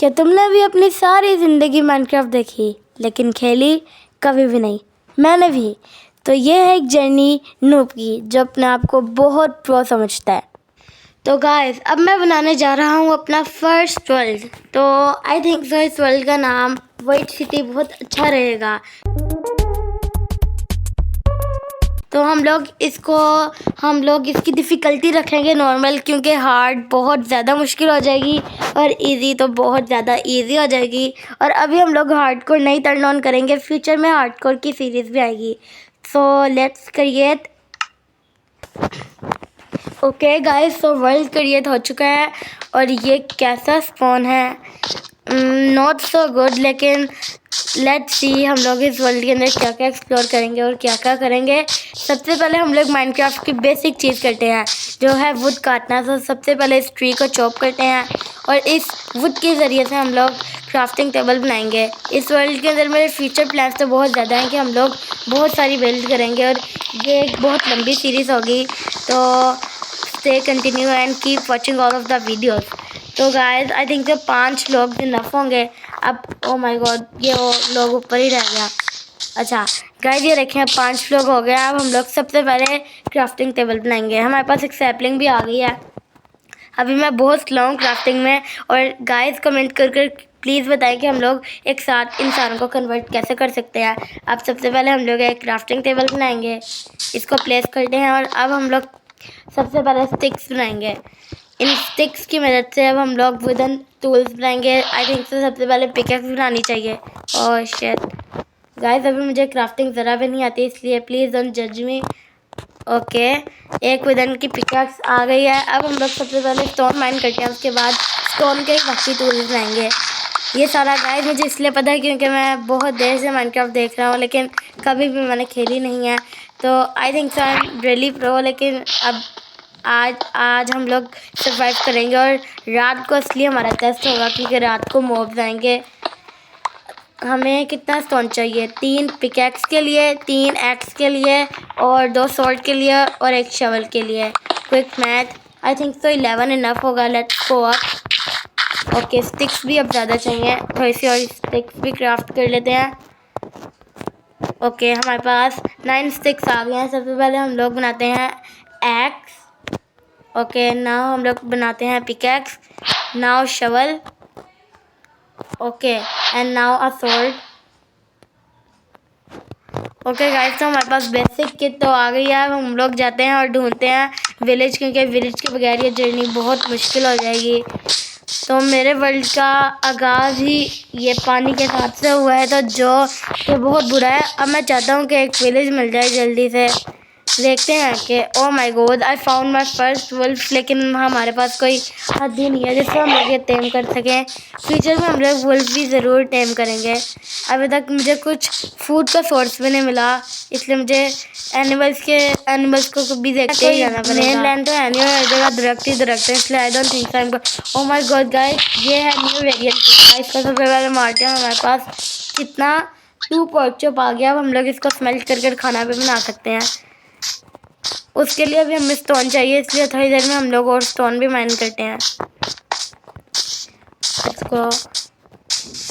क्या तुमने भी अपनी सारी ज़िंदगी माइनक्राफ्ट देखी लेकिन खेली कभी भी नहीं? मैंने भी। तो ये है एक जर्नी नूब की जो अपने आप को बहुत प्रो समझता है। तो गाइस अब मैं बनाने जा रहा हूँ अपना फर्स्ट वर्ल्ड। तो आई थिंक सो इस वर्ल्ड का नाम वाइट सिटी बहुत अच्छा रहेगा। तो हम लोग इसकी डिफ़िकल्टी रखेंगे नॉर्मल, क्योंकि हार्ड बहुत ज़्यादा मुश्किल हो जाएगी और इजी तो बहुत ज़्यादा इजी हो जाएगी। और अभी हम लोग हार्डकोर नहीं टर्न ऑन करेंगे, फ्यूचर में हार्डकोर की सीरीज़ भी आएगी। So let's create. Okay guys, so world create हो चुका है और ये कैसा स्पॉन है, नॉट सो गुड, लेकिन लेट्स सी हम लोग इस वर्ल्ड के अंदर क्या क्या एक्सप्लोर करेंगे और क्या क्या करेंगे। सबसे पहले हम लोग माइनक्राफ्ट की बेसिक चीज़ करते हैं जो है वुड काटना। तो सबसे पहले इस ट्री को चॉप करते हैं और इस वुड के ज़रिए से हम लोग क्राफ्टिंग टेबल बनाएंगे। इस वर्ल्ड के अंदर मेरे फ्यूचर प्लान्स तो बहुत ज़्यादा हैं कि हम लोग बहुत सारी बिल्ड करेंगे और ये एक बहुत लंबी सीरीज़ होगी। तो stay continue and keep watching all of the videos. तो गाइस आई थिंक 5 लोग इनफ होंगे। अब ओ माय गॉड, ये लोग ऊपर ही रह गया। अच्छा गाइस ये देखें 5 लोग हो गए। अब हम लोग सबसे पहले क्राफ्टिंग टेबल बनाएंगे। हमारे पास एक सैपलिंग भी आ गई है। अभी मैं बहुत स्लो हूँ क्राफ्टिंग में। और गाइस कमेंट कर प्लीज़ बताएं कि हम लोग एक साथ इंसान को कन्वर्ट कैसे कर सकते हैं। अब सबसे पहले हम लोग एक क्राफ्टिंग टेबल बनाएंगे, इसको प्लेस करते हैं और अब हम लोग सबसे पहले स्टिक्स बनाएंगे। इन स्टिक्स की मदद से अब हम लोग वुडन टूल्स बनाएंगे। आई थिंक तो सबसे पहले पिकैक्स बनानी चाहिए। और शिट गाइस अभी मुझे क्राफ्टिंग ज़रा भी नहीं आती, इसलिए प्लीज़ डोंट जज मी। ओके एक वुडन की पिकैक्स आ गई है। अब हम लोग सबसे पहले स्टोन माइन करते हैं, उसके बाद स्टोन के बाकी टूल्स बनाएंगे। ये सारा गाइस मुझे इसलिए पता है क्योंकि मैं बहुत देर से माइनक्राफ्ट देख रहा हूँ लेकिन कभी भी मैंने खेली नहीं है। तो आई think so I am really pro. लेकिन अब आज हम लोग सर्वाइव करेंगे और रात को असली हमारा टेस्ट होगा क्योंकि रात को मॉब्स आएंगे। हमें कितना स्टोन चाहिए? 3 पिकैक्स के लिए, 3 एक्स के लिए और 2 स्वॉर्ड के लिए और 1 शवल के लिए। Quick math, I think so 11 enough होगा। Let's go up. Okay sticks भी अब ज़्यादा चाहिए, थोड़ी सी और स्टिक्स भी क्राफ्ट कर लेते हैं। ओके हमारे पास 9 स्टिक्स आ गए हैं। सबसे पहले हम लोग बनाते हैं एक्स। ओके नाउ हम लोग बनाते हैं pickaxe, now shovel, okay and now a sword. Okay guys तो हमारे पास बेसिक किट तो आ गई है। अब हम लोग जाते हैं और ढूंढते हैं विलेज, क्योंकि विलेज के बगैर ये जर्नी बहुत मुश्किल हो जाएगी। तो मेरे वर्ल्ड का आगाज़ ही ये पानी के साथ से हुआ है, तो जो कि बहुत बुरा है। अब मैं चाहता हूँ कि एक विलेज मिल जाए जल्दी से। देखते हैं कि oh my god I found my first wolf, लेकिन हमारे पास कोई हद ही नहीं है जिससे हम लोग ये टेम कर सकें। फ्यूचर में हम लोग वुल्फ भी ज़रूर टेम करेंगे। अभी तक मुझे कुछ फूड का सोर्स भी नहीं मिला, इसलिए मुझे एनिमल्स को भी देखते ही जाना पड़ेगा। मेन लैंड तो है नहीं और हर जगह दरख्त ही दरख्त है, इसलिए I don't think so. O my God guys ये है न्यू वेरिएंट। इसको सबसे पहले मारते हैं। हमारे पास कितना 2 पोर्क चॉप आ गया। अब हम लोग इसको स्मेल्ट कर खाना भी बना सकते हैं। उसके लिए भी हमें स्टोन चाहिए, इसलिए थोड़ी देर में हम लोग और स्टोन भी माइन करते हैं। इसको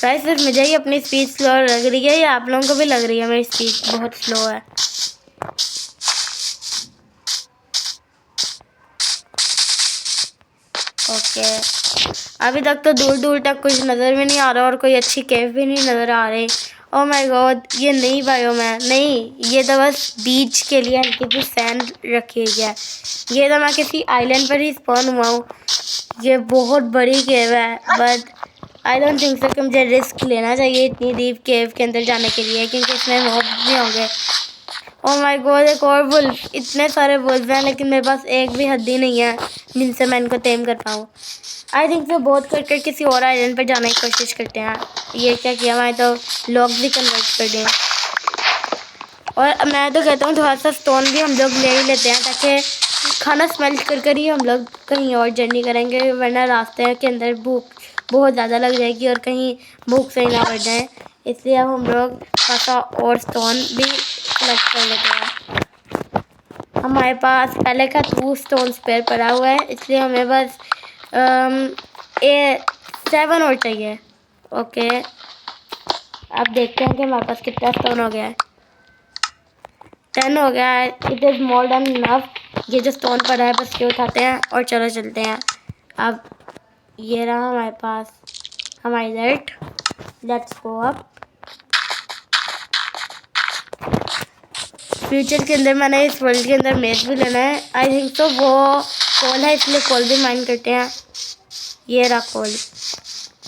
गाइस सिर्फ मुझे ही अपनी स्पीड स्लो लग रही है या आप लोगों को भी लग रही है मेरी स्पीड बहुत स्लो है? ओके अभी तक तो दूर दूर तक कुछ नज़र भी नहीं आ रहा और कोई अच्छी केव भी नहीं नज़र आ रही। ओह माय गॉड ये नई बायोम है। नहीं ये तो बस बीच के लिए हल्की सी सैंड रखी हुई है। ये तो मैं किसी आइलैंड पर ही स्पॉन हुआ हूँ। ये बहुत बड़ी केव है but I don't think so कि मुझे रिस्क लेना चाहिए इतनी डीप केव के अंदर जाने के लिए, क्योंकि इसमें मॉब्स भी होंगे। ओह माय गॉड एक और वुल्फ। इतने सारे वुल्फ हैं लेकिन मेरे पास एक भी हड्डी नहीं है जिनसे मैं इनको टेम कर पाऊँ। आई थिंक तो बहुत करके किसी और आइलैंड पर जाने की कोशिश करते हैं। ये क्या किया मैं तो लॉग भी कन्वर्ट कर दें। और मैं तो कहता हूँ थोड़ा सा स्टोन भी हम लोग ले ही लेते हैं ताकि खाना स्मेल्ट कर ही हम लोग कहीं और जर्नी करेंगे, वरना रास्ते के अंदर भूख बहुत ज़्यादा लग जाएगी और कहीं भूख से ही ना बढ़ जाए। इसलिए अब हम लोग थोड़ा और स्टोन भी कलेक्ट कर लेते हैं। हमारे पास पहले का 2 स्टोन स्पेयर पड़ा हुआ है, इसलिए हमें बस 7 और चाहिए। ओके, अब देखते हैं कि हमारे पास कितना स्टोन हो गया है। 10 हो गया है। It is more than enough. ये जो स्टोन पड़ा है बस ये उठाते हैं और चलो चलते हैं। अब ये रहा हमारे पास हमारी light. Let's go up. Future के अंदर मैंने इस वर्ल्ड के अंदर मेज भी लेना है। आई थिंक तो वो कोल है, इसलिए कोल भी माइन करते हैं। ये रहा कोल।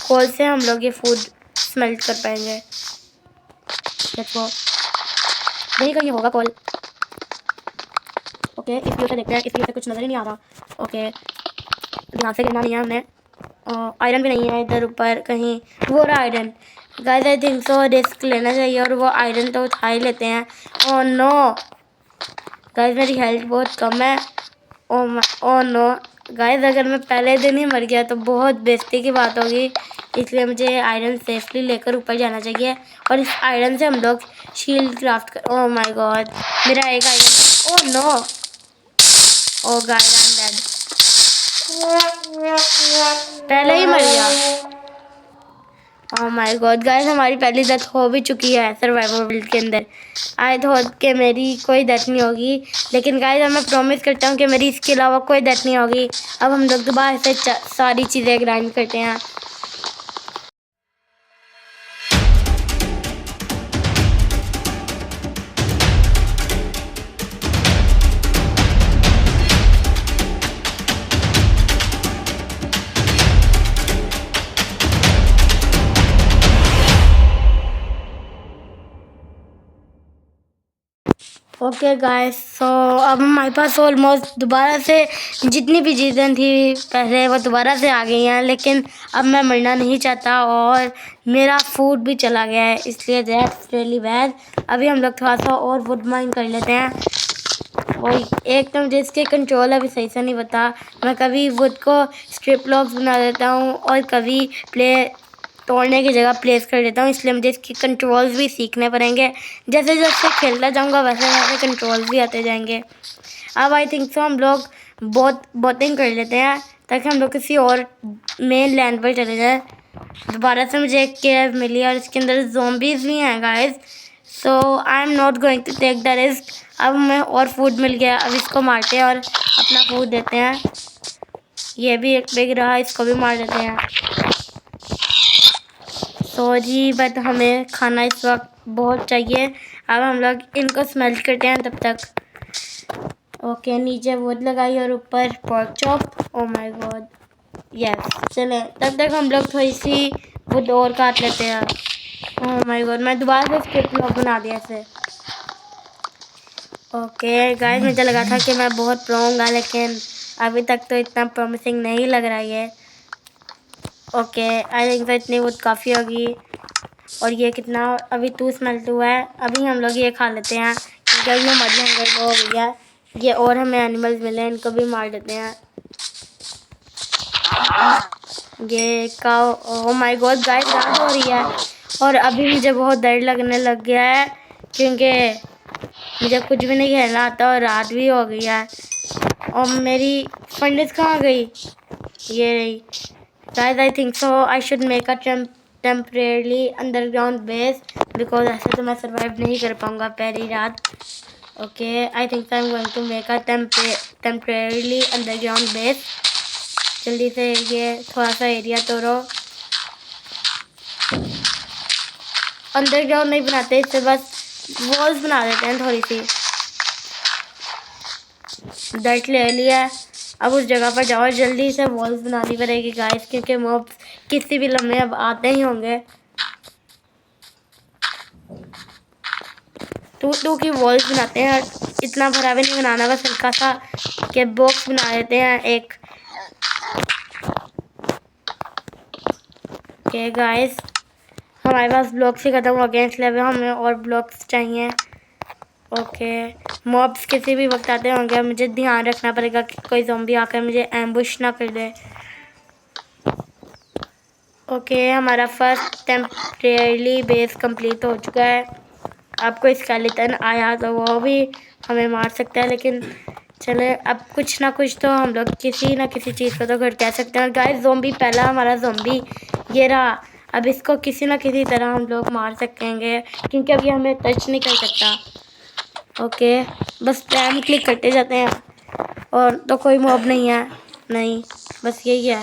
कोल से हम लोग ये फूड स्मेल्ट कर पाएंगे। देखो यही कहीं होगा कोल। ओके, इस व्यू से देखते हैं। इस व्यू से कुछ नज़र ही नहीं आ रहा। ओके, ध्यान से गिरना नहीं है हमने। आयरन भी नहीं है इधर ऊपर कहीं। वो रहा iron. Guys I think so risk लेना चाहिए और वो आयरन तो उठा ही लेते हैं। ओह नो गाइस, मेरी हेल्थ बहुत कम है। ओह नो गाइस, अगर मैं पहले दिन ही मर गया तो बहुत बेइज्जती की बात होगी। इसलिए मुझे आयरन सेफली लेकर ऊपर जाना चाहिए और इस आयरन से हम लोग शील्ड क्राफ्ट कर। ओह माय गॉड, मेरा एक iron. Oh no, oh guys I am dead. पहले ही मर गया। ओह माय गॉड गाइस, हमारी पहली डेथ हो भी चुकी है सर्वाइवल वर्ल्ड के अंदर। आई थॉट कि मेरी कोई डेथ नहीं होगी, लेकिन गाइस मैं प्रॉमिस करता हूँ कि मेरी इसके अलावा कोई डेथ नहीं होगी। अब हम लोग दोबारा से सारी चीज़ें ग्राइंड करते हैं। ओके गाइस, सो अब हमारे पास ऑलमोस्ट दोबारा से जितनी भी चीज़ें थी पहले वो दोबारा से आ गई हैं, लेकिन अब मैं मरना नहीं चाहता और मेरा फूड भी चला गया है, इसलिए दैट्स रियली बैड। अभी हम लोग थोड़ा सा और वुड माइन कर लेते हैं। और एक तो मुझे इसके कंट्रोल अभी सही से नहीं पता। मैं कभी वुड को स्ट्रिप लॉक्स बना देता हूँ और कभी तोड़ने की जगह प्लेस कर देता हूँ, इसलिए मुझे इसकी कंट्रोल्स भी सीखने पड़ेंगे। जैसे जैसे खेलता जाऊँगा वैसे वैसे कंट्रोल्स भी आते जाएंगे। अब आई थिंक सो हम लोग बोटिंग कर लेते हैं ताकि हम लोग किसी और मेन लैंड पर चले जाएं। दोबारा से मुझे एक केव मिली और इसके अंदर ज़ॉम्बीज़ भी हैं guys, so I am not going to take the risk. अब हमें और फूड मिल गया, अब इसको मारते हैं और अपना फूड देते हैं। ये भी एक बिग रहा, इसको भी मार देते हैं। सॉरी बट हमें खाना इस वक्त बहुत चाहिए। अब हम लोग इनको स्मेल्ट करते हैं तब तक। ओके, नीचे वुड लगाई और ऊपर pork chop. Oh my god, yes. चलें तब तक हम लोग थोड़ी सी वुड और काट लेते हैं। ओह माय गॉड, मैं दोबारा से स्क्रिप्ट लॉक बना दिया इसे। ओके गाइस, मुझे लगा था कि मैं बहुत प्रो हूँगा, लेकिन अभी तक तो इतना प्रॉमिसिंग नहीं लग रहा है। ओके, आई थिंक तो इतनी वुड काफ़ी होगी। और ये कितना अभी 2 स्मेल्ट हुआ है। अभी हम लोग ये खा लेते हैं क्योंकि ये हमारी हंगर लो हो गई है। ये और हमें एनिमल्स मिले हैं, इनको भी मार देते हैं। ये काऊ, ओह माय गॉड गाइस, रात हो रही है और अभी मुझे बहुत डर लगने लग गया है क्योंकि मुझे कुछ भी नहीं खेलना आता और रात भी हो गई है। और मेरी फंडिस कहाँ गई? ये रही। Guys I think so I should make a temporary underground base because ऐसे तो मैं सर्वाइव नहीं कर पाऊँगा पहली रात। Okay, I think I am going to make a temporary underground base. जल्दी से ये थोड़ा सा एरिया तोड़ो। अंडरग्राउंड नहीं बनाते, इससे बस वॉल्स बना देते हैं थोड़ी सी। डर्ट ले लिया, अब उस जगह पर जाओ, जल्दी से वॉल्स बनानी पड़ेगी गाइस क्योंकि मॉब्स किसी भी लम्हे अब आते ही होंगे। 2 की वॉल्स बनाते हैं, इतना भरा भी नहीं बनाना, बस हल्का सा के बॉक्स बना देते हैं एक। ओके गाइस, हमारे पास ब्लॉक्स ही ख़त्म हो गए इसलिए अभी हमें और ब्लॉक्स चाहिए। ओके, मॉब्स किसी भी वक्त आते होंगे, मुझे ध्यान रखना पड़ेगा कि कोई ज़ॉम्बी आकर मुझे एम्बुश ना कर दे। ओके, हमारा फर्स्ट टेम्परेरी बेस कंप्लीट हो चुका है। अब कोई स्केलेटन आया तो वो भी हमें मार सकता है, लेकिन चले अब कुछ ना कुछ तो हम लोग किसी ना किसी चीज़ को तो घर कह सकते हैं। गाइस ज़ॉम्बी, पहला हमारा ज़ॉम्बी ये रहा। अब इसको किसी ना किसी तरह हम लोग मार सकेंगे क्योंकि अब ये हमें टच नहीं कर सकता। ओके, बस टाइम क्लिक करते जाते हैं। और तो कोई मॉब नहीं है, नहीं, बस यही है।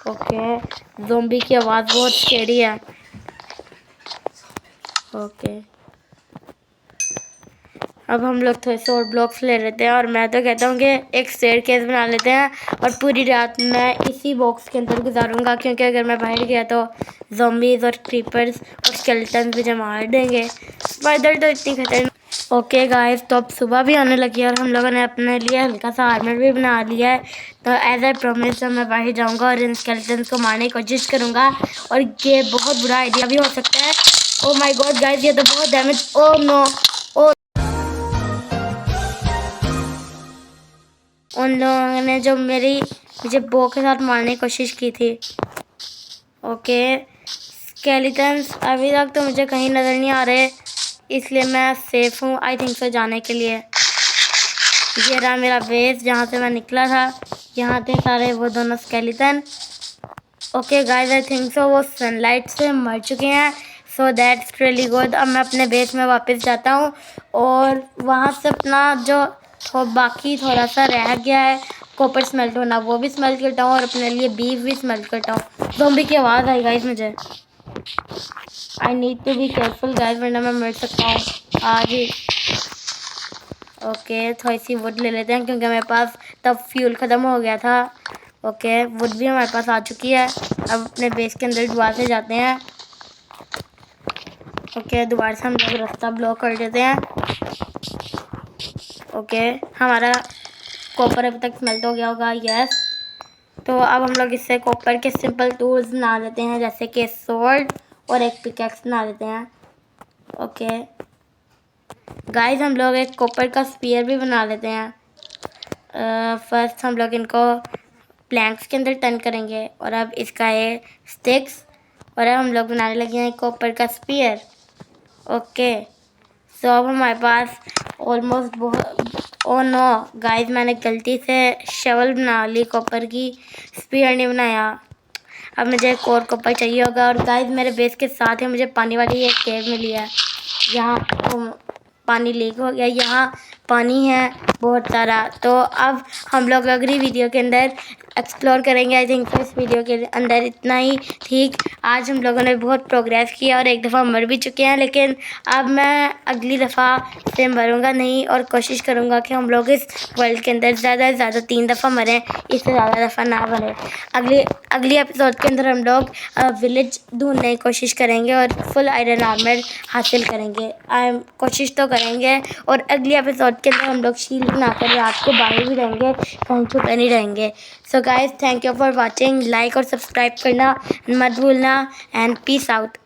ओके, ज़ोंबी की आवाज़ बहुत स्कैरी है। ओके, अब हम लोग थोड़े से और ब्लॉक्स ले लेते हैं और मैं तो कहता हूँ कि एक स्टेयरकेस बना लेते हैं और पूरी रात मैं इसी बॉक्स के अंदर गुजारूंगा क्योंकि अगर मैं बाहर गया तो ज़ॉम्बीज़ और क्रीपर्स और स्केलेटन्स मुझे मार देंगे। स्पाइडर तो इतनी खतरनाक। ओके गाइस, तो अब सुबह भी आने लगी है और हम लोगों ने अपने लिए हल्का सा आर्मर भी बना लिया है। तो एज आई प्रॉमिस मैं बाहर जाऊँगा और इन स्केलेटन्स को मारने की कोशिश करूँगा। और ये बहुत बुरा आइडिया भी हो सकता है। ओ माई गॉड गाइस, ये तो बहुत डैमेज। ओ नो, उन लोगों ने जो मुझे बो के साथ मारने की कोशिश की थी। ओके, स्केलेटन्स अभी तक तो मुझे कहीं नज़र नहीं आ रहे, इसलिए मैं सेफ हूँ आई थिंक सो जाने के लिए। ये रहा मेरा बेस जहाँ से मैं निकला था। यहाँ थे सारे वो दोनों skeleton. Okay guys, I think सो वो सनलाइट से मर चुके हैं, सो दैट्स रियली गुड। अब मैं अपने बेस में वापस जाता हूँ और वहाँ से अपना जो बाकी थोड़ा सा रह गया है कॉपर स्मेल्ट होना वो भी स्मेल्ट करता हूँ और अपने लिए बीफ भी स्मेल्ट करता हूँ। ज़ॉम्बी की आवाज़ आई गाइस मुझे। I need to be careful guys, वरना मैं मर सकता हूँ आज ही। ओके, थोड़ी सी वुड ले लेते हैं क्योंकि मेरे पास तब फ्यूल ख़त्म हो गया था। ओके, वुड भी हमारे पास आ चुकी है। अब अपने बेस के अंदर दोबारा से जाते हैं। ओके, दोबारा से हम लोग रास्ता ब्लॉक कर देते हैं। ओके, हमारा कॉपर अभी तक स्मेल्ट हो गया होगा, यस। तो अब हम लोग इससे कॉपर के सिंपल टूल्स बना लेते हैं जैसे कि स्वॉर्ड और एक पिकैक्स बना लेते हैं। ओके गाइस, हम लोग एक कॉपर का स्पीयर भी बना लेते हैं। फर्स्ट हम लोग इनको प्लैंक्स के अंदर टर्न करेंगे और अब इसका है स्टिक्स और अब हम लोग बनाने लगे हैं कॉपर का स्पीयर। ओके, सो अब हमारे पास ऑलमोस्ट बहुत। ओ नो गाइस, मैंने गलती से शवल बना ली कॉपर की, स्पीयर नहीं बनाया। अब मुझे एक और कॉपर चाहिए होगा। और गाइस, मेरे बेस के साथ ही मुझे पानी वाली एक केव मिली है। यहाँ पानी लीक हो गया, यहाँ पानी है बहुत सारा। तो अब हम लोग अगली वीडियो के अंदर एक्सप्लोर करेंगे। आई थिंक इस वीडियो के अंदर इतना ही ठीक। आज हम लोगों ने बहुत प्रोग्रेस किया और एक दफ़ा मर भी चुके हैं, लेकिन अब मैं अगली दफ़ा से मरूंगा नहीं और कोशिश करूंगा कि हम लोग इस वर्ल्ड के अंदर ज़्यादा से ज़्यादा 3 दफ़ा मरें, इससे ज़्यादा दफ़ा ना मरें। अगली एपिसोड के अंदर हम लोग विलेज ढूंढने की कोशिश करेंगे और फुल आयरन आर्मर हासिल करेंगे। कोशिश तो करेंगे। और अगली एपिसोड के अंदर हम लोग शील्ड बनाकर रात को बाहर भी रहेंगे, कहीं छुपे नहीं रहेंगे। So guys, thank you for watching. Like और सब्सक्राइब करना मत भूलना एंड पीस आउट।